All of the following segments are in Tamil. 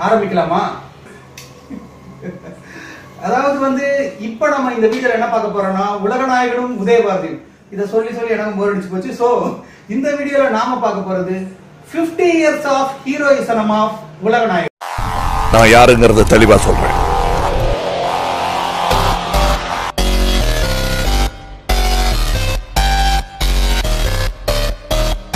ஆரம்பிக்கலாமா? அதாவது வந்து இப்ப நம்ம இந்த வீடியோல என்ன பார்க்க போறோம்னா உலகநாயகனும் உதயபாரதியும். இத சொல்லி சொல்லி எனக்கு போர் அடிச்சு போச்சு. சோ இந்த வீடியோல நாம பார்க்க போறது 50 years of heroism of உலகநாயகன். நான் யாருங்கிறத தெளிவா சொல்றேன்.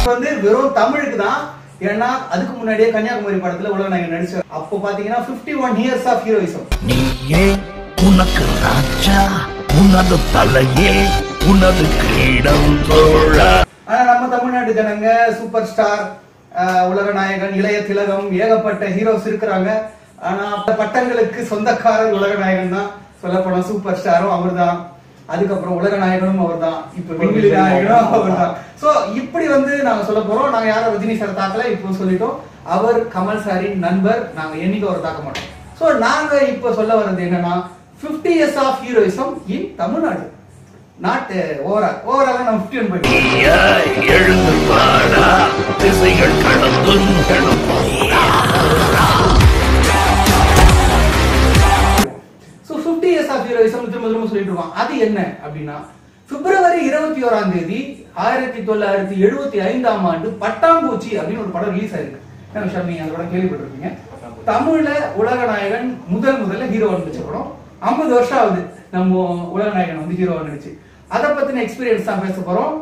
வந்து வெறும் தமிழுக்கு தான். ஏன்னா அதுக்கு முன்னாடியே கன்னியாகுமரி படத்துல உலகநாயகன் நடிச்சார். அப்போ பாத்தீங்கன்னா 51 years of heroism. நீயே உனக்கு ராஜா, உனது தலையே உனது கிரீடம் தோழ. ஆனா நம்ம தமிழ்நாட்டு ஜனங்க சூப்பர் ஸ்டார், உலகநாயகன், இளைய திலகம், ஏகப்பட்ட ஹீரோஸ் இருக்கிறாங்க. ஆனா பட்டங்களுக்கு சொந்தக்காரர் உலகநாயகன் தான். சொல்ல போனா சூப்பர் ஸ்டாரும் அவர் தான், அதுக்கப்புறம் உலகநாயகனும் அவர் தான், இப்ப விண்வெளி நாயகனும் அவர் தான். சோ இப்படி வந்து நாங்க சொல்ல போறோம். நாங்க யாரும் ரஜினி சார் தாக்கல, இப்போ சொல்லிட்டோம். அவர் கமல் சாரின் நண்பர், நாங்க என்னைக்கு அவர் தாக்க மாட்டோம். சோ நாங்க இப்ப சொல்ல வர்றது என்னன்னா 50 years of heroism in Tamil Nadu. Not overall நம்ம 51 போயிட்டோம். எழுந்து வாடா, திசைகள் கடந்தும் So 50 years of heroism திரும்ப சொல்லிட்டு இருக்கோம். அது என்ன அப்படின்னா பிப்ரவரி 21ஆம் தேதி 1975ஆம் ஆண்டு பட்டாம்பூச்சி அப்படின்னு ஒரு படம் ரிலீஸ் ஆயிருக்கு. என்ன விஷயம் நீங்க அதோட கேள்விப்பட்டிருப்பீங்க. தமிழ்ல உலகநாயகன் முதல்ல ஹீரோ நடிச்ச படம். 50 வருஷம் ஆகுது நம்ம உலகநாயகன் வந்து ஹீரோவா நடிச்சு. அதை பத்தின எக்ஸ்பீரியன்ஸ் தான் பேச போறோம்.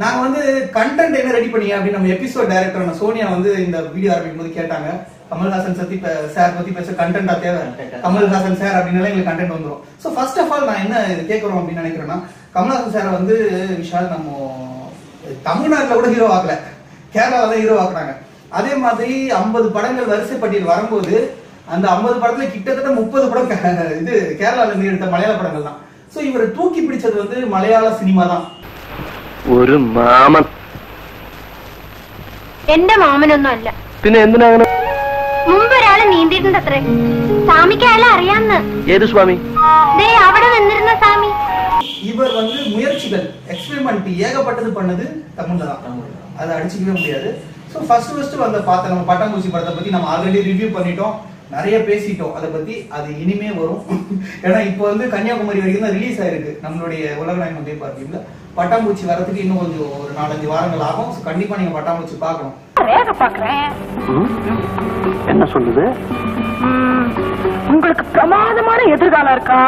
நாங்க வந்து கண்டென்ட் என்ன ரெடி பண்ணீங்க அப்படின்னு நம்ம எபிசோட் டைரக்டர் சோனியா வந்து இந்த வீடியோ ஆரம்பிக்கும் போது கேட்டாங்க. கமல்ஹாசன் சார் பத்தி பேச கண்டென்ட்டா தேவை, கமல்ஹாசன் சார் அப்படின்னால எங்களுக்கு கண்டென்ட் வந்துடும். ஸோ ஃபர்ஸ்ட் ஆஃப் ஆல் நான் என்ன கேட்கறோம் அப்படின்னு நினைக்கிறேன்னா, கமல்ஹாசன் சார் வந்து விஷால் நம்ம தமிழ்நாட்டில் கூட ஹீரோ ஆக்கல, கேரளாவில தான் ஹீரோ ஆக்குறாங்க. அதே மாதிரி 50 படங்கள் வரிசை பட்டியல் வரும்போது அந்த 50 படத்துல கிட்டத்தட்ட 30 படம் இது கேரளால இருந்து எடுத்த மலையாள படங்கள் தான். ஸோ இவர் தூக்கி பிடிச்சது வந்து மலையாள சினிமா தான். ഒരു മാമൻ എന്റെ മാമനൊന്നും അല്ല. പിന്നെ എന്തിനാ അങ്ങനെ? മുമ്പ് ഒരാള് നീന്തിയിട്ടുണ്ടത്രേ. സ്വാമിക്ക് അയാളെ അറിയാന്ന്. ഏത് സ്വാമി? ദേ അവിടെ നിന്നിരുന്ന സ്വാമി. இவர் வந்து முயற்சிகள் எக்ஸ்பெரிமெண்ட் ஏகப்பட்டது பண்ணது தமிழ்ல தான். அதை அடிச்சுக்கவே முடியாது. ஸோ ஃபர்ஸ்ட் வந்த பார்த்த நம்ம பட்டாம்பூச்சி படத்தை பத்தி நம்ம ஆல்ரெடி ரிவ்யூ பண்ணிட்டோம், நிறைய பேசிட்டோம் அதை பத்தி. அது இனிமே வரும். ஏன்னா இப்போ வந்து கன்னியாகுமரி வரைக்கும் தான் ரிலீஸ் ஆயிருக்கு நம்மளுடைய உலகநாயகன் உதயபாரதியில. பட்டாம்பூச்சி வரதுக்கு இன்னும் கொஞ்சம் ஒரு 4-5 வாரங்கள் ஆகும். கண்டிப்பா நீங்க பட்டாம்பூச்சி பார்க்கணும். என்ன சொல்லுது? உங்களுக்கு பிரமாதமான எதிர்காலம் இருக்கா,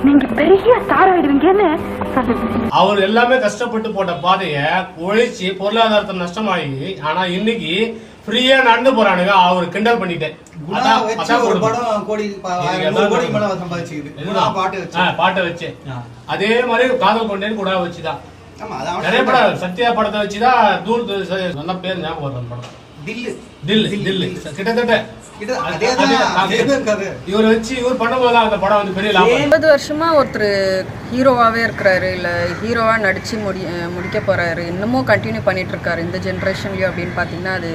நீங்க பெரிய ஸ்டார் ஆயிடுவீங்கன்னு அவர் எல்லாமே கஷ்டப்பட்டு போட்ட பாதைய ஒழிச்சு பொருளாதாரத்தை நஷ்டமாகி, ஆனா இன்னைக்கு ஃப்ரீயா நடந்து போறானுங்க. அவர் கிண்டல் பண்ணிட்டேன். பாட்டை வச்சு அதே மாதிரி காதல் கொண்டேன்னு கூட வச்சுதான் நிறைய படம், சத்யா படத்தை வச்சுதான் தூர் நல்ல பேர் ஞாபகம் வரும் படம். தில்லு கிட்டத்தட்ட இவர் வச்சு இவர் பண்ணும்போதுதான் அந்த படம் வந்து பெரிய லாபம். 50 வருஷமா ஒருத்தர் ஹீரோவாவே இருக்கிறாரு, இல்ல ஹீரோவா நடிச்சு முடிக்க போறாரு, இன்னமும் கண்டினியூ பண்ணிட்டு இருக்காரு இந்த ஜென்ரேஷன்லயும் அப்படின்னு பாத்தீங்கன்னா அது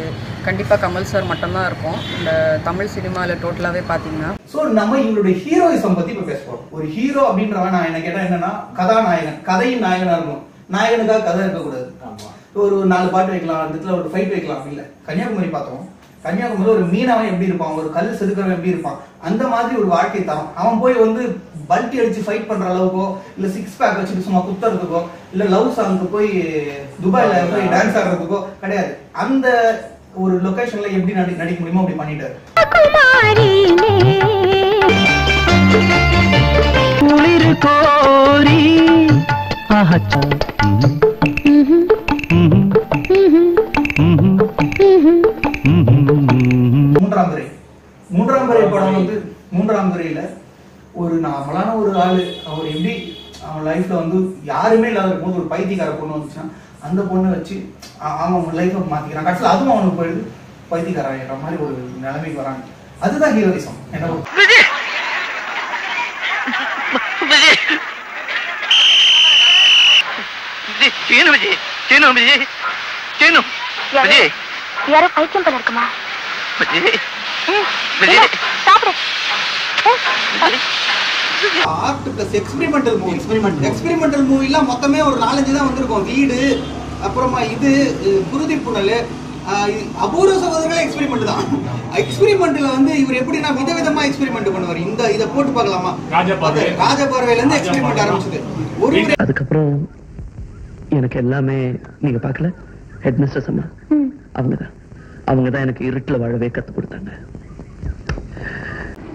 கண்டிப்பா கமல் சார் மட்டும்தான் இருக்கும் இந்த தமிழ் சினிமால டோட்டலாவே பாத்தீங்கன்னா. சோ நம்ம இவருடைய ஹீரோயிசம் பத்தி இப்ப பேசுவோம். ஒரு ஹீரோ அப்படின்றவன் நான் என்ன கேட்டா என்னன்னா கதாநாயகன், கதையின் நாயகனா இருக்கணும். நாயகனுக்காக கதை இருக்கக்கூடாது. ஒரு 4 பாட்டு வைக்கலாம், அந்த இடத்துல ஒரு ஃபைட் வைக்கலாம். இல்ல கன்னியாகுமரி பார்த்தோம், கன்னியாகுமரி ஒரு மீனவன் எப்படி இருப்பான், ஒரு கல் செதுக்கிறவன் எப்படி இருப்பான், அந்த மாதிரி ஒரு வாழ்க்கை தரம். அவன் போய் வந்து பல்ட்டி அடிச்சு ஃபைட் பண்ற அளவுக்கோ, இல்ல 6 பேக் வச்சுட்டு சும்மா குத்துறதுக்கோ, இல்ல லவ் சாங்க்கு போய் துபாயில போய் டான்ஸ் ஆடுறதுக்கோ கிடையாது. அந்த ஒரு லொகேஷன்ல எப்படி நடிக்க முடியுமோ அப்படி பண்ணிட்டாரு. மூன்றாம் துறை படம் வந்து மூன்றாம் துறையில ஒரு நார்மலான ஒரு ஆளு, அவர் எப்படி அவன் லைஃப்ல வந்து யாருமே இல்லாத போது ஒரு பைத்தியக்கார பொண்ணு வந்துச்சுன்னா அந்த பொண்ணை வச்சு அவன் லைஃபை மாத்திக்கிறான். கடைசியில் அதுவும் அவனுக்கு போயிடுது, பைத்தியக்கார மாதிரி ஒரு நிலைமைக்கு வராங்க. அதுதான் ஹீரோயிசம். என்ன யாரோ பைத்தியம் பண்ண இருக்குமா? ஆர்ட் பிளஸ் எக்ஸ்பெரிமெண்டல் மூவிலாம் மொத்தமே ஒரு 4-5 தான் வந்திருக்கும். வீடு, அப்புறமா இது குருதி புனல், அபூர்வ சகோதரர்கள் எக்ஸ்பெரிமெண்ட் தான். எக்ஸ்பெரிமெண்ட்ல வந்து இவர் எப்படின்னா விதவிதமா எக்ஸ்பெரிமெண்ட் பண்ணுவார். இதை போட்டு பார்க்கலாமா? ராஜபார்வையில இருந்து எக்ஸ்பெரிமெண்ட் ஆரம்பிச்சது. அதுக்கப்புறம் எனக்கு எல்லாமே நீங்க பார்க்கல. ஹெட் மிஸ்டர்ஸ் அம்மா அவங்க தான் எனக்கு இருட்டுல வாழவே கத்து கொடுத்தாங்க.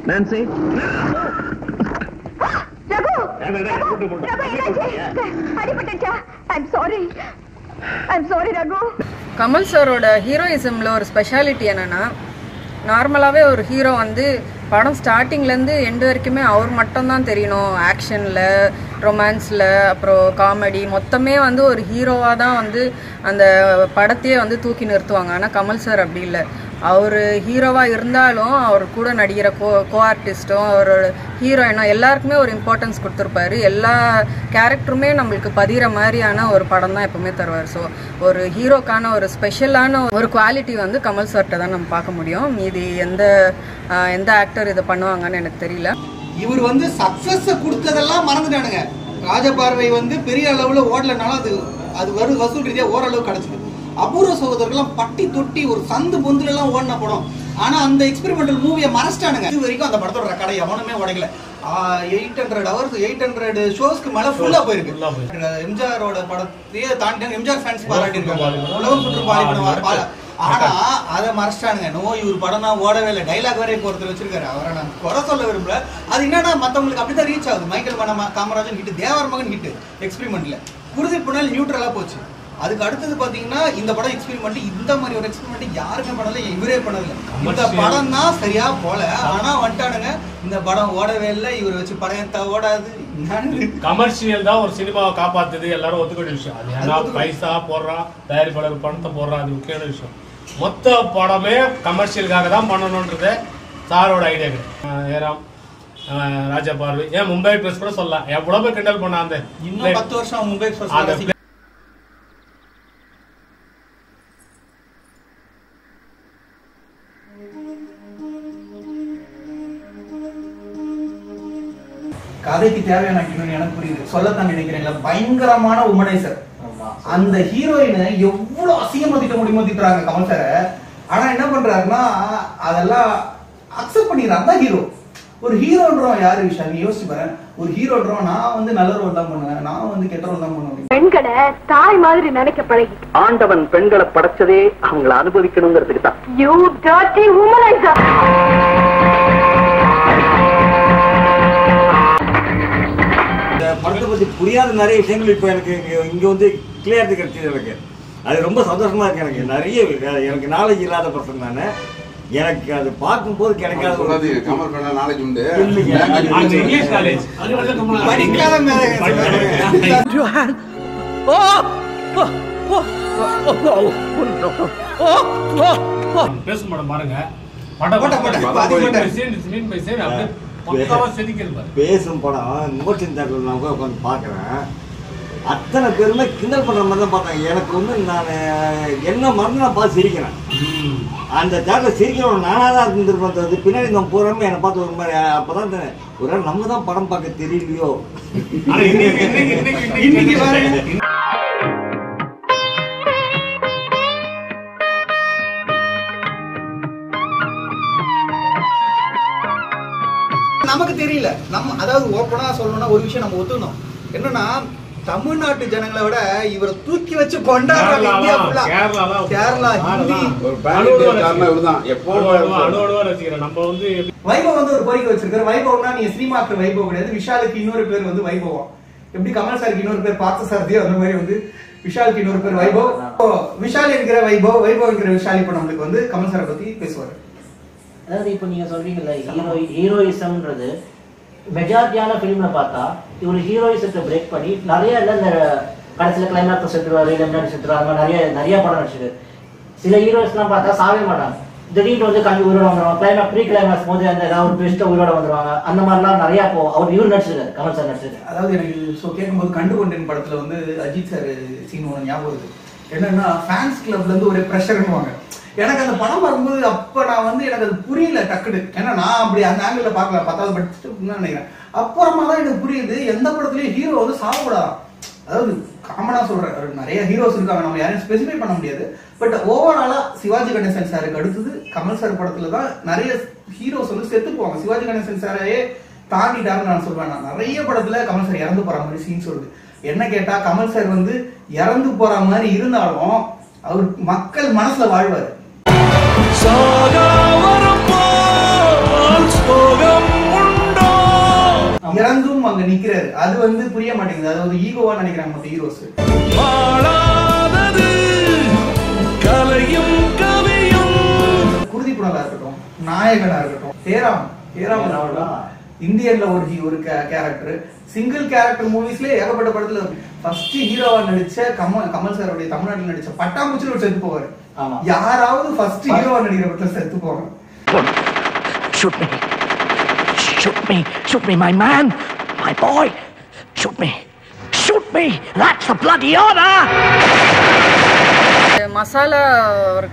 நான்சி கமல் சாரோட ஹீரோயிசம்ல ஒரு ஸ்பெஷாலிட்டி என்னன்னா, நார்மலாகவே ஒரு ஹீரோ வந்து படம் ஸ்டார்டிங்லேருந்து எண்டு வரைக்குமே அவர் மட்டும்தான் தெரியணும். ஆக்ஷனில், ரொமான்ஸில், அப்புறம் காமெடி மொத்தமே வந்து ஒரு ஹீரோவாக தான் வந்து அந்த படத்தையே வந்து தூக்கி நிறுத்துவாங்க. ஆனால் கமல் சார் அப்படி இல்லை. அவர் ஹீரோவாக இருந்தாலும் அவர் கூட நடிகிற கோ ஆர்டிஸ்ட்டும் அவரோட ஹீரோயினும் எல்லாருக்குமே ஒரு இம்பார்ட்டன்ஸ் கொடுத்துருப்பாரு. எல்லா கேரக்டருமே நம்மளுக்கு பதிகிற மாதிரியான ஒரு படம் தான் எப்பவுமே தருவார். ஸோ ஒரு ஹீரோக்கான ஒரு ஸ்பெஷலான ஒரு குவாலிட்டி வந்து கமல் சார்கிட்ட தான் நம்ம பார்க்க முடியும். இது எந்த ஆக்டர் இதை பண்ணுவாங்கன்னு எனக்கு தெரியல. இவர் வந்து சக்சஸ் கொடுத்ததெல்லாம் மறந்துட்டானுங்க. ராஜபார்வை வந்து பெரிய அளவுல ஓடலனாலும் அது வசூல் ரீதியா ஓரளவு கிடைச்சது. அபூர்வ சகோதரர்கள்லாம் பட்டி தொட்டி ஒரு சந்து பொந்துல எல்லாம் ஓடின படம். ஆனா அந்த எக்ஸ்பெரிமெண்டல் மூவியை மறைச்சிட்டானுங்க. இது வரைக்கும் அந்த படத்தோட கடை எவனுமே உடைக்கல. 800 hours 800 ஷோஸ்க்கு மேல ஃபுல்லா போயிருக்கு. எம்ஜிஆரோட படத்தையே தாண்டி எம்ஜிஆர் ஃபேன்ஸ் பாராட்டிருக்காங்க. உலகம் சுற்று பாராட்டுவார். ஆனா அதை மறைச்சிட்டானுங்க. இவர் படம் தான் ஓடவே இல்லை. டைலாக் வரை ஒருத்தர் வச்சிருக்காரு. அவரை நான் குறை சொல்ல விரும்பல. அது என்னன்னா மத்தவங்களுக்கு அப்படிதான் ரீச் ஆகுது. மைக்கேல் காமராஜன் ஹிட், தேவர் மகன் ஹிட் எக்ஸ்பெரிமெண்ட்ல. குருதி புனல் நியூட்ரலா போச்சு. அதுக்கு அடுத்தது பாத்தீங்கன்னா இந்த படம் எக்ஸ்பெரிமெண்ட். இந்த மாதிரி ஒரு எக்ஸ்பெரிமெண்ட் யாருமே பண்ணல, இவரே பண்ணல. இந்த படம் தான் சரியா போல. ஆனா வந்துட்டானுங்க இந்த படம் ஓடவே இல்லை, இவர் வச்சு படம் ஓடாது. கமர்ஷியல் தான் ஒரு சினிமாவை காப்பாத்துது, எல்லாரும் ஒத்துக்கிட்ட விஷயம். அது ஏன்னா பைசா போடுறான், தயாரிப்பாளர் பணத்தை போடுறான், அது முக்கியமான விஷயம். மொத்த படமே கமர்ஷியலுக்காக தான் பண்ணணும்ன்றது சாரோட ஐடியா. ஏராம் ராஜா பார்வை, ஏன் மும்பை எக்ஸ்பிரஸ் கூட சொல்லலாம். எவ்வளவு பேர் கிண்டல் பண்ண அந்த இன்னும் 10 வருஷம் மும்பை எக்ஸ்பிரஸ். கதைக்கு தேவையான எனக்கு புரியுது, சொல்லத்தான் நினைக்கிறேன். பயங்கரமான உமனைசர். அந்த ஹீரோயினை எவ்வளவு அசிங்கமா திட்ட முடியுமோ திட்டுறாங்க கமல் சார. ஆனா என்ன பண்றாருன்னா அதெல்லாம் அக்செப்ட் பண்ணிடுறாங்க. தான் ஹீரோ. ஒரு ஹீரோன்றோம் யாரு விஷயம் நீ யோசிச்சு பாரு. ஒரு ஹீரோன்றோம் நான் வந்து நல்ல ரோல் தான் பண்ணுவேன், நான் வந்து கெட்ட ரோல் தான் பண்ணுவேன். பெண்களை தாய் மாதிரி நினைக்க பழகி ஆண்டவன் பெண்களை படைச்சதே அவங்களை அனுபவிக்கணுங்கிறதுக்கு தான். You dirty womaniser. படத்தை பத்தி புரியாத நிறைய விஷயங்கள் இப்ப எனக்கு இங்க வந்து கிளியரிட்டி கிடைச்சது. எனக்கு அது ரொம்ப சந்தோஷமா இருக்கு. எனக்கு நாலேஜ் இல்லாத பர்சன் தானே. எனக்கு அது பார்க்கும் போது கிடைக்காத நாலேஜ் உண்டு. பேசும் படம் பாருங்க. பேசும் படம் மோஷன் தேட்டர்ல நான் உட்காந்து பாக்குறேன். அத்தனை பேருமே கிண்டல் பண்ற மாதிரி தான் பார்த்தாங்க. எனக்கு வந்து நான் என்ன மறந்து நான் பார்த்து சிரிக்கிறேன். அந்த தேட்டர் சிரிக்கிறவங்க நானா தான் இருந்திருப்பேன். பின்னாடி நம்ம போறோமே என்னை பார்த்து ஒரு மாதிரி. அப்பதான் ஒரு நம்ம தான் படம் பார்க்க தெரியலையோ. நமக்கு தெரியல. நம்ம அதாவது ஓப்பனா சொல்லணும்னா ஒரு விஷயம் நம்ம ஒத்துக்கணும். என்னன்னா தமிழ்நாட்டு ஜனங்களை விட இவரை தூக்கி வச்சு கொண்டாடுறாங்க. இந்தியா ஃபுல்லா, கேரளா, ஹிந்தி. வைபவ் வந்து ஒரு கோரிக்கை வச்சிருக்காரு. வைபவ்னா நீங்க சினிமாக்கு வைபவ் கிடையாது. விஷாலுக்கு இன்னொரு பேர் வந்து வைபவம். எப்படி கமல் சாருக்கு இன்னொரு பேர் பார்த்த சாரதியோ அந்த மாதிரி வந்து விஷாலுக்கு இன்னொரு பேர் வைபவ். விஷால் என்கிற வைபவ், வைபவ் என்கிற விஷால் இப்ப நம்மளுக்கு வந்து கமல் சாரை பத்தி பேசுவாரு. அதாவது இப்போ நீங்க சொல்றீங்கல்ல ஹீரோயிசம்ன்றது மெஜாரிட்டியான ஃபிலிம்ல பார்த்தா இவர் ஹீரோயிசத்தை பிரேக் பண்ணி நிறைய இல்லை இந்த கடைசியில் கிளைமேக்ஸ் செத்துருவாரு, இல்லை செத்துருவாங்க. நிறைய படம் நடிச்சிருக்கு. சில ஹீரோயிஸ்லாம் பார்த்தா சாவே மாட்டாங்க. திடீர்னு வந்து கஞ்சி உயிரோட வந்துடுவாங்க. கிளைமேக்ஸ் ப்ரீ கிளைமேக்ஸ் போது அந்த ஏதாவது ஒரு ட்விஸ்ட்டை உயிரோட வந்துடுவாங்க. அந்த மாதிரிலாம் நிறையா இவர் நடிச்சிருக்காரு, கமல் சார் நடிச்சிருக்காரு. அதாவது எனக்கு கேட்கும்போது கண்டு கொண்டேன் படத்துல வந்து அஜித் சார் சீன் ஒன்று ஞாபகம் வருது. என்னன்னா ஃபேன்ஸ் கிளப்ல இருந்து ஒரு ப்ரெஷர்னுவாங்க. எனக்கு அந்த படம் பார்க்கும்போது அப்ப நான் வந்து எனக்கு அது புரியல டக்குனு. ஏன்னா நான் அப்படி அந்த ஆங்கிள் பார்க்கல, 10வது படிச்சுட்டு நினைக்கிறேன். அப்புறமா தான் எனக்கு புரியுது எந்த படத்துலயும் ஹீரோ வந்து சாப்பிடாதான். அதாவது காமனா சொல்றேன், நிறைய ஹீரோஸ் இருக்காங்க, நம்ம யாரையும் ஸ்பெசிஃபை பண்ண முடியாது. பட் ஓவராலா சிவாஜி கணேசன் சாருக்கு அடுத்தது கமல் சார் படத்துல தான் நிறைய ஹீரோஸ் வந்து செத்து போவாங்க. சிவாஜி கணேசன் சாரையே தாண்டிட்டாருன்னு நான் சொல்வேன். நான் நிறைய படத்துல கமல் சார் இறந்து போற மாதிரி சீன்ஸ் வருது. என்ன கேட்டா கமல் சார் வந்து இறந்து போற மாதிரி இருந்தாலும் அவர் மக்கள் மனசுல வாழ்வாரு. இறந்தும் அங்க நிக்கிறாரு. அது வந்து புரிய மாட்டேங்குது. அதாவது ஈகோவா நினைக்கிறாங்க மத்த ஹீரோஸ். குருதி புனலா இருக்கட்டும், நாயகனா இருக்கட்டும், தேராமன் இந்தியன்ல ஒரு கேரக்டர், சிங்கிள் கேரக்டர் மூவிஸ்ல ஏகப்பட்ட படத்துல ஃபர்ஸ்ட் ஹீரோவா நடிச்ச கமல் சாரோட தமிழ்நாட்டில் நடிச்ச பட்டாம்பூச்சில ஒரு செத்து போவாரு. யாராவது ஃபர்ஸ்ட் ஹீரோவா நடிக்கிற படத்துல செத்து போவாங்க. Shoot me. Shoot me. Shoot me, my man. My boy. Shoot me. Shoot me. That's the bloody order. Masala ஒரு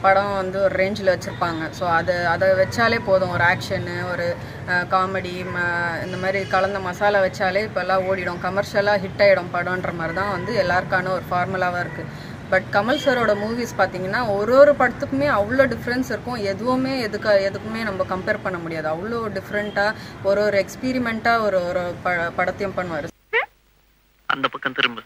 படம் வந்து ஒரு ரேஞ்சில் வச்சுருப்பாங்க. ஸோ அதை வச்சாலே போதும். ஒரு ஆக்ஷனு, ஒரு காமெடி, இந்த மாதிரி கலந்த மசாலா வச்சாலே இப்போல்லாம் ஓடிடும், கமர்ஷியலாக ஹிட் ஆகிடும் படம்ன்ற மாதிரி தான் வந்து எல்லாருக்கான ஒரு ஃபார்முலாவாக இருக்குது. பட் கமல் சாரோட மூவிஸ் பார்த்தீங்கன்னா ஒரு படத்துக்குமே அவ்வளோ டிஃப்ரென்ஸ் இருக்கும். எதுக்குமே நம்ம கம்பேர் பண்ண முடியாது. அவ்வளோ டிஃப்ரெண்ட்டாக ஒரு எக்ஸ்பீரிமெண்ட்டாக ஒரு படத்தையும் பண்ணுவார். அந்த பக்கம் திரும்ப.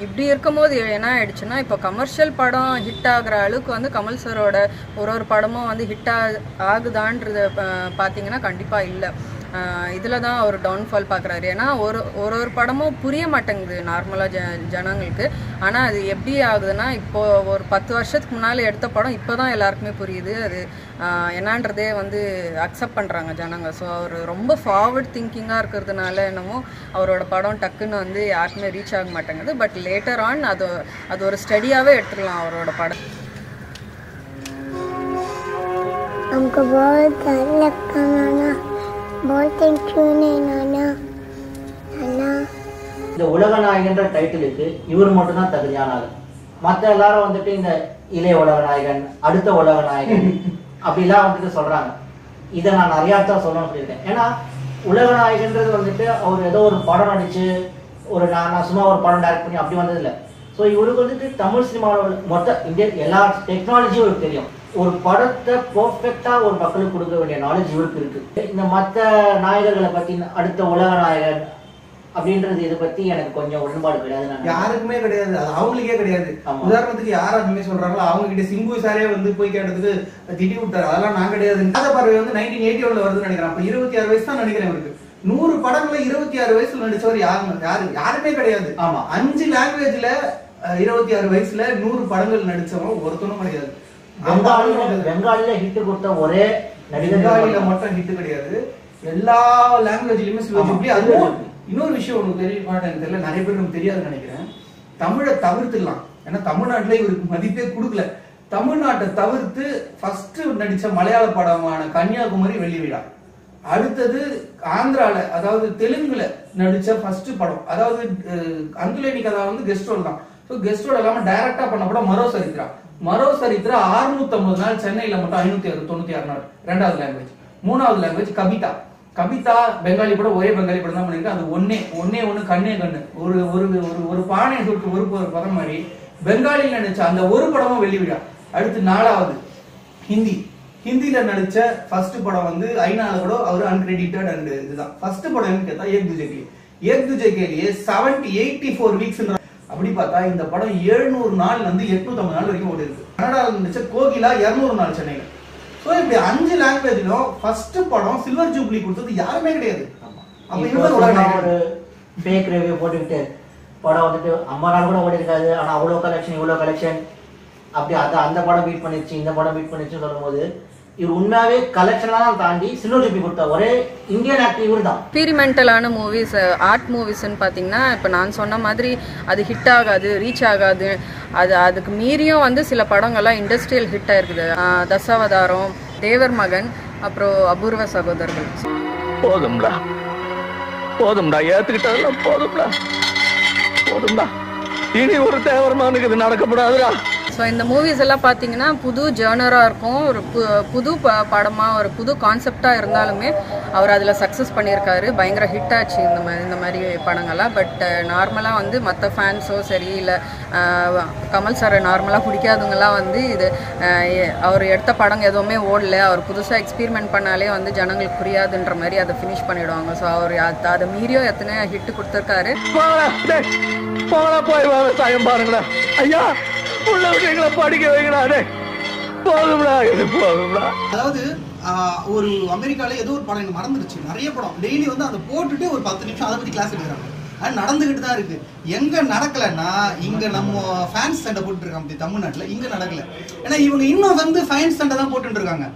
இப்படி இருக்கும்போது என்ன ஆயிடுச்சுன்னா, இப்போ கமர்ஷியல் படம் ஹிட் ஆகுற அளவுக்கு வந்து கமல் சாரோட ஒரு படமும் வந்து ஹிட் ஆகுதான்றது பார்த்தீங்கன்னா கண்டிப்பாக இல்லை. இதில் தான் அவர் டவுன்ஃபால் பார்க்குறாரு. ஏன்னா ஒரு படமும் புரிய மாட்டேங்குது நார்மலாக ஜனங்களுக்கு. ஆனால் அது எப்படி ஆகுதுன்னா, இப்போது ஒரு 10 வருஷத்துக்கு முன்னால் எடுத்த படம் இப்போ தான் எல்லாருக்குமே புரியுது அது என்னன்றதே வந்து அக்செப்ட் பண்ணுறாங்க ஜனங்க. ஸோ அவர் ரொம்ப ஃபார்வர்ட் திங்கிங்காக இருக்கிறதுனால என்னமோ அவரோட படம் டக்குன்னு வந்து யாருக்குமே ரீச் ஆக மாட்டேங்குது. பட் லேட்டர் ஆன் அது ஒரு ஸ்டடியாகவே எடுத்துக்கலாம் அவரோட படம். हमको बहुत डर लगता नाना, बहुत टेंशन है नाना. नाना இந்த உலகநாயகன்ற டைட்டிலுக்கு இவர் மட்டும் தான் தகுதியான ஆளு. மற்ற எல்லாரும் வந்துட்டு இந்த இளைய உலகநாயகன், அடுத்த உலகநாயகன் அப்படிலாம் வந்துட்டு சொல்றாங்க. இதை நான் நிறைய இடத்துல சொல்லணும்னு சொல்லியிருக்கேன். ஏன்னா உலகநாயகன்றது வந்துட்டு அவர் ஏதோ ஒரு படம் நடிச்சு நான் சும்மா ஒரு படம் டைரக்ட் பண்ணி அப்படி வந்தது இல்லை. ஸோ இவருக்கு வந்துட்டு தமிழ் சினிமாவோட மொத்த இந்தியா எல்லா டெக்னாலஜியும் இவருக்கு தெரியும். ஒரு படத்தை பர்ஃபெக்டா ஒரு மக்களுக்கு கொடுக்க வேண்டிய நாலேஜ் இவருக்கு இருக்கு. இந்த மற்ற நாயகர்களை பத்தி அடுத்த உலக நாயகன் அப்படின்றது இதை பத்தி எனக்கு கொஞ்சம் உடன்பாடு கிடையாது. யாருக்குமே கிடையாது, அது அவங்களுக்கே கிடையாது. உதாரணத்துக்கு யார் அதுமே சொல்றாங்களோ அவங்க கிட்ட சிம்பு சாரே வந்து போய் கேட்டதுக்கு திட்டி விட்டாரு. அதெல்லாம் நான் கிடையாது. பார்வை வந்து 1981 வருதுன்னு நினைக்கிறேன். அப்ப 26 வயசு தான் நினைக்கிறேன் இவருக்கு. 100 படங்களை 26 வயசுல நடிச்சவர் யாருமே கிடையாது. 5 லாங்குவேஜ்ல 26 வயசுல 100 படங்கள் நடிச்சவங்க ஒருத்தனும் கிடையாது. பெங்காலில ஹிட் கொடுத்த ஒரே பெங்காலில மட்டும் ஹிட் கிடையாது, எல்லா லாங்குவேஜ்லயுமே சிவாஜி. அதுவும் இன்னொரு விஷயம் ஒண்ணு தெரிய மாட்டேன்னு தெரியல, நிறைய பேர் நமக்கு தெரியாதுன்னு நினைக்கிறேன். தமிழை தவிர்த்துடலாம். ஏன்னா தமிழ்நாட்டுல இவருக்கு மதிப்பே கொடுக்கல. தமிழ்நாட்டை தவிர்த்து ஃபர்ஸ்ட் நடிச்ச மலையாள படமான கன்னியாகுமரி வெள்ளி விழா, அடுத்தது ஆந்திரால அதாவது தெலுங்குல நடிச்ச ஃபர்ஸ்ட் படம் அதாவது அந்துலேனி கதா வந்து கெஸ்ட் ரோல் தான். கெஸ்ட் ரோல் இல்லாம டைரக்டா பண்ண படம் மரோ சரித்ரா. 650 நாள் சென்னையில மட்டும் 596 நாள். 2வது லாங்குவேஜ். 3வது லாங்குவேஜ் கவிதா பெங்காலி படம், ஒரே பெங்காலி படம் தான் பண்ணிருக்கேன். அது ஒன்னே கண்ணே கண்ணு, ஒரு பானை சுட்டு ஒரு படம் மாதிரி பெங்காலில நடிச்ச அந்த ஒரு படமும் வெள்ளி விழா. அடுத்து 4வது ஹிந்தில நடிச்ச ஃபர்ஸ்ட் படம் வந்து ஐநால கூட அவரு அன்கிரெடிட்டட் அண்ட் இதுதான் ஃபர்ஸ்ட் படம். கேட்டா ஏக் துஜே கேலியே 84 வீக்ஸ். அப்படி பார்த்தா இந்த படம் 700 நாள் வந்து 850 நாள் வரைக்கும் ஓடி இருக்கு. கன்னடாவில் நடிச்ச கோகிலா 200 நாள் சென்னையில. சோ இப்படி 5 லாங்குவேஜ்லும் ஃபர்ஸ்ட் படம் சில்வர் ஜூப்ளி கொடுத்தது யாருமே கிடையாது. அப்ப ஒரு ஃபேக் ரிவ்யூ போட்டுக்கிட்டு படம் வந்துட்டு 50 நாள் கூட ஓடி இருக்காது, ஆனா அவ்வளவு கலெக்ஷன் அப்படி அந்த படம் பீட் பண்ணிருச்சு, இந்த படம் பீட் பண்ணிருச்சுன்னு சொல்லும்போது இவர் உண்மையாவே கலெக்ஷன்லாம் தாண்டி சில்வர் ஜூப்ளி கொடுத்த ஒரே இந்தியன் ஆக்டர் இவர் தான். எக்ஸ்பீரிமெண்டலான மூவிஸ், ஆர்ட் மூவிஸ்ன்னு பார்த்தீங்கன்னா இப்போ நான் சொன்ன மாதிரி அது ஹிட் ஆகாது, ரீச் ஆகாது. அதுக்கு மீறியும் வந்து சில படங்கள்லாம் இண்டஸ்ட்ரியல் ஹிட் ஆயிருக்குது. தசாவதாரம், தேவர் மகன், அப்புறம் அபூர்வ சகோதரர்கள். போதும்டா போதும்டா, ஏத்துக்கிட்டதெல்லாம் போதும்டா போதும்டா, இனி ஒரு தேவரமானுக்கு இது நடக்கப்படாதுடா. ஸோ இந்த மூவிஸ் எல்லாம் பார்த்தீங்கன்னா புது ஜேர்னராக இருக்கும், ஒரு புது படமாக ஒரு புது கான்செப்டாக இருந்தாலுமே அவர் அதில் சக்ஸஸ் பண்ணியிருக்காரு. பயங்கர ஹிட் ஆச்சு இந்த மாதிரி படங்கள்லாம். பட் நார்மலாக வந்து மற்ற ஃபேன்ஸோ சரி இல்லை கமல் சாரை நார்மலாக பிடிக்காதவங்கலாம் வந்து இது அவர் எடுத்த படம் எதுவுமே ஓடல, அவர் புதுசாக எக்ஸ்பீரிமெண்ட் பண்ணாலே வந்து ஜனங்களுக்கு புரியாதுன்ற மாதிரி அதை ஃபினிஷ் பண்ணிவிடுவாங்க. ஸோ அவர் அதை மீறியோ எத்தனை ஹிட்டு கொடுத்துருக்காரு. போய் விவசாயம் பாருங்களா ஐயா, உள்ள விஷயங்களை படிக்க வைக்கிறாரு. போதும்டா இது போதும்டா. அதாவது ஒரு அமெரிக்கால ஏதோ ஒரு படம் எனக்கு மறந்துருச்சு, நிறைய படம் டெய்லி வந்து அதை போட்டுட்டு ஒரு 10 நிமிஷம் அதை பத்தி கிளாஸ் எடுக்கிறாங்க. அது நடந்துகிட்டு தான் இருக்கு. எங்க நடக்கலன்னா இங்க நம்ம ஃபேன்ஸ் சண்டை போட்டு இருக்காங்க தமிழ்நாட்டுல, இங்க நடக்கல. ஏன்னா இவங்க இன்னும் வந்து ஃபேன்ஸ் சண்டை தான் போட்டுட்டு இருக்காங்க.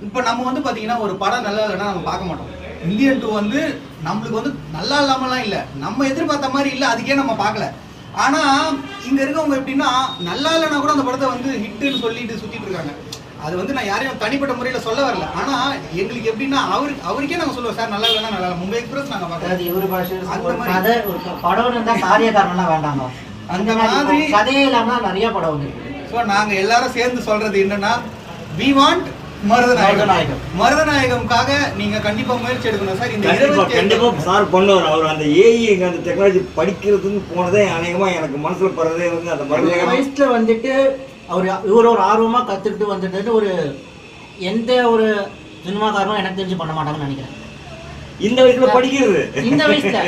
இப்ப நம்ம வந்து பாத்தீங்கன்னா ஒரு படம் நல்லா இல்லைன்னா நம்ம பார்க்க மாட்டோம். இந்தியன் 2 வந்து நம்மளுக்கு வந்து நல்லா இல்லாமலாம் இல்லை, நம்ம எதிர்பார்த்த மாதிரி இல்லை, அதுக்கே நம்ம பார்க்கல. ஆனா இங்க இருக்கவங்க எப்படின்னா நல்லா இல்லைன்னா கூட அந்த படத்தை வந்து ஹிட்டுன்னு சொல்லிட்டு சுத்திட்டு இருக்காங்க. அது வந்து நான் யாரையும் தனிப்பட்ட முறையில சொல்ல வரல. ஆனா எங்களுக்கு எப்படின்னா அவருக்கே நாங்க சொல்லுவோம் சார் நல்லா இல்லைன்னா நல்லா இல்லை, மும்பை எக்ஸ்பிரஸ் நாங்க பார்க்கறது இவரு படம் இருந்தா காரிய காரணம்லாம் வேண்டாங்க, அந்த மாதிரி கதையே இல்லாம நிறைய படம் வந்து. ஸோ நாங்க எல்லாரும் சேர்ந்து சொல்றது என்னன்னா வி வாண்ட் மருதநாயகம்காக நீங்க கண்டிப்பா முயற்சி எடுக்கணும் சார். இந்த கண்டிப்பா சார் பண்ணுவார். அவர் அந்த ஏஐ அந்த டெக்னாலஜி படிக்கிறதுன்னு போனதே அநேகமா எனக்கு மனசுல படுறதே வந்து அந்த மருதநாயகம் வயசுல வந்துட்டு இவர் ஒரு ஆர்வமா கத்துக்கிட்டு வந்துட்டு ஒரு எந்த ஒரு சினிமாக்காரனும் எனக்கு தெரிஞ்சு பண்ண மாட்டாங்கன்னு நினைக்கிறேன். இந்த வயசுல படிக்கிறது, இந்த வயசுல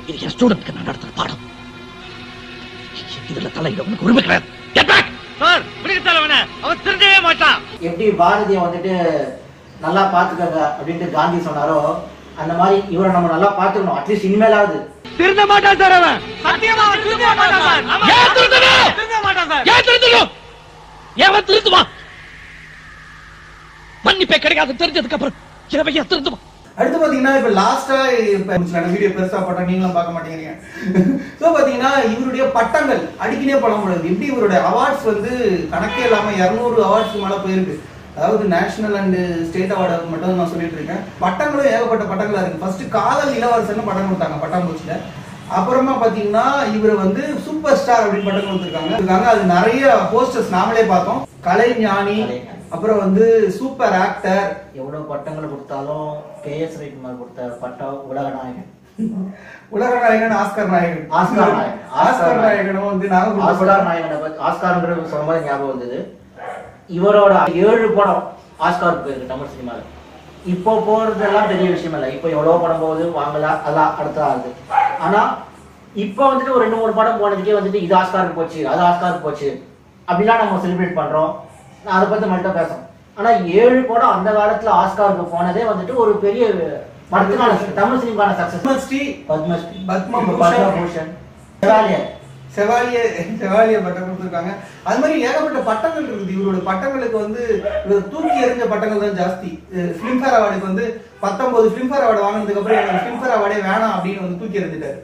இது என் ஸ்டூடெண்ட்க்கு நான் நடத்துற பாடம். இதுல தலையிட உனக்கு உரிமை கிடையாது. எப்படி பாரதிய வந்துட்டு நல்லா பாத்துக்கங்க அப்படின்ட்டு காந்தி சொன்னாரோ அந்த மாதிரி இவரை நம்ம நல்லா பாத்துக்கணும். அட்லீஸ்ட் இனிமேலாவது திருந்த மாட்டான் சார் அவன். சத்தியமா அவன் திருந்த மாட்டான் சார். ஏன் திருந்தணும்? திருந்த மாட்டான் சார். ஏன் திருந்தணும்? ஏன் திருந்துவான்? மன்னிப்பே கிடைக்காது தெரிஞ்சதுக்கு அப்புறம் ஏன் திருந்துவான்? அடுத்து பாத்தீங்கன்னா இப்ப லாஸ்டா வீடியோ பெருசா போட்டா நீங்களும் பார்க்க மாட்டேங்கிறீங்க. சோ பாத்தீங்கன்னா இவருடைய பட்டங்கள் அடிக்கனே பட முடியாது. எப்படி இவருடைய அவார்ட்ஸ் வந்து கணக்கே இல்லாம 200 அவார்ட்ஸ்க்கு மேல போயிருக்கு. அதாவது நேஷனல் அண்ட் ஸ்டேட் அவார்டு மட்டும் நான் சொல்லிட்டு இருக்கேன். பட்டங்களும் ஏகப்பட்ட பட்டங்களா இருக்கு. ஃபர்ஸ்ட் காதல் இளவரசன் பட்டம் கொடுத்தாங்க பட்டாம்பூச்சில. அப்புறமா பாத்தீங்கன்னா இவரு வந்து சூப்பர் ஸ்டார் அப்படின்னு பட்டம் கொடுத்துருக்காங்க. அது நிறைய போஸ்டர்ஸ் நாமளே பார்த்தோம். கலைஞானி, அப்புறம் வந்து சூப்பர் ஆக்டர். எவ்வளவு பட்டங்களை கொடுத்தாலும் KS ரவிக்குமார் கொடுத்த பட்டம் உலக நாயகன். உலக நாயகன், ஆஸ்கர் நாயகன். ஆஸ்கர் நாயகனும் வந்து ஆஸ்கர் நாயகன் ஆஸ்கார்ன்றது சொன்ன மாதிரி ஞாபகம் வந்தது. இவரோட 7 படம் ஆஸ்கார் போயிருக்கு தமிழ் சினிமாவில். இப்போ போறதெல்லாம் பெரிய விஷயம் இல்லை. இப்போ எவ்வளவு படம் போகுது வாங்கலாம், அதெல்லாம் அடுத்த ஆகுது. ஆனா இப்போ வந்துட்டு ஒரு 2-3 படம் போனதுக்கே வந்துட்டு இது ஆஸ்காருக்கு போச்சு, அது ஆஸ்காருக்கு போச்சு அப்படிலாம் நம்ம செலிப்ரேட் பண்றோம். நான் அதை பத்தி மட்டும் பேசுறேன். ஆனா 7 படம் அந்த காலத்துல ஆஸ்காருக்கு போனதே வந்துட்டு ஒரு பெரிய படத்துக்கான தமிழ் சினிமாக்கான சக்சஸ். பத்மபூஷன், செவாலிய பட்டம் கொடுத்துருக்காங்க. அது மாதிரி ஏகப்பட்ட பட்டங்கள் இருக்குது. இவரோட பட்டங்களுக்கு வந்து தூக்கி எறிஞ்ச பட்டங்கள் தான் ஜாஸ்தி. பிலிம்பேர் அவார்டுக்கு வந்து 19 பிலிம்பேர் அவார்டு வாங்கினதுக்கு அப்புறம் எனக்கு பிலிம்பேர் அவார்டே வேணாம் அப்படின்னு வந்து தூக்கி எறிஞ்சிட்டாரு.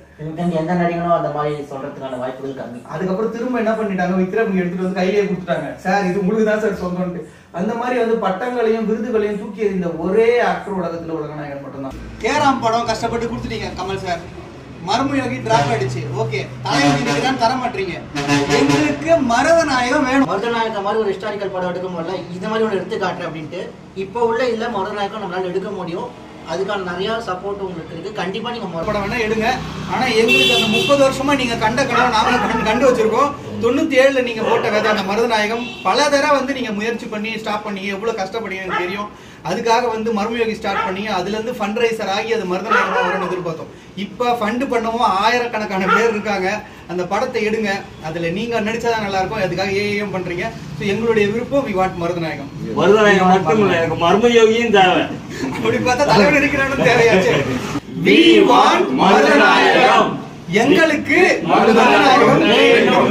எந்த நடிகனும் அந்த மாதிரி சொல்றதுக்கான வாய்ப்புகள் கம்மி. அதுக்கப்புறம் திரும்ப என்ன பண்ணிட்டாங்க, விக்ரம் எடுத்துட்டு வந்து கையிலேயே கொடுத்துட்டாங்க. சார் இது உங்களுக்கு தான் சார் சொந்தம்ட்டு. அந்த மாதிரி வந்து பட்டங்களையும் விருதுகளையும் தூக்கி எறிந்த ஒரே ஆக்டர் உலகத்துல உலகநாயகன் மட்டும்தான். கேராம் படம் கஷ்டப்பட்டு கொடுத்துட்டீங்க கமல் சார். மறுமுறைக்கு டிராப் அடிச்சு ஓகே தலைவலிக்கு தான் தர மாட்டீங்க. எங்களுக்கு மருதநாயகம் வேணும். மருதநாயகம் மாதிரி ஒரு ஹிஸ்டாரிக்கல் படம் எடுக்க முடியல, இந்த மாதிரி ஒன்று எடுத்து காட்டுறேன் அப்படின்ட்டு இப்போ உள்ள இல்ல மருதநாயகம் நம்மளால எடுக்க முடியும். அதுக்கான நிறைய சப்போர்ட் உங்களுக்கு இருக்கு. கண்டிப்பா நீங்க படம் வேணா எடுங்க. ஆனா எங்களுக்கு அந்த 30 வருஷமா நீங்க கண்ட கனவு நாம கண்டு வச்சிருக்கோம். 97ல நீங்க போட்ட கதை அந்த மருதநாயகம் பல தடவை வந்து நீங்க முயற்சி பண்ணி ஸ்டாப் பண்ணி எவ்வளவு கஷ்டப்படுறீங்கன்னு தெரியும். அதுக்காக வந்து மர்மயோகி ஸ்டார்ட் பண்ணி அதுல இருந்து ஃபண்ட் ரைசர் ஆகி அது மருதநாயகமா வரும்னு எதிர்பார்த்தோம். இப்ப ஃபண்ட் பண்ணவும் 1000கணக்கான பேர் இருக்காங்க. அந்த படத்தை எடுங்க. அதுல நீங்க நடிச்சாதான் நல்லா இருக்கும். அதுக்காக ஏஎம் பண்றீங்க. எங்களுடைய விருப்பம் வி வாண்ட் மருதநாயகம். மருதநாயகம் மட்டும் இல்ல, எனக்கு மர்மயோகியும் தேவை. அப்படி பார்த்தா தலைவர் நடிக்கிறான்னு தேவையாச்சு. We want Marudhanayagam. எங்களுக்கு மருதநாயகம் வேண்டும்.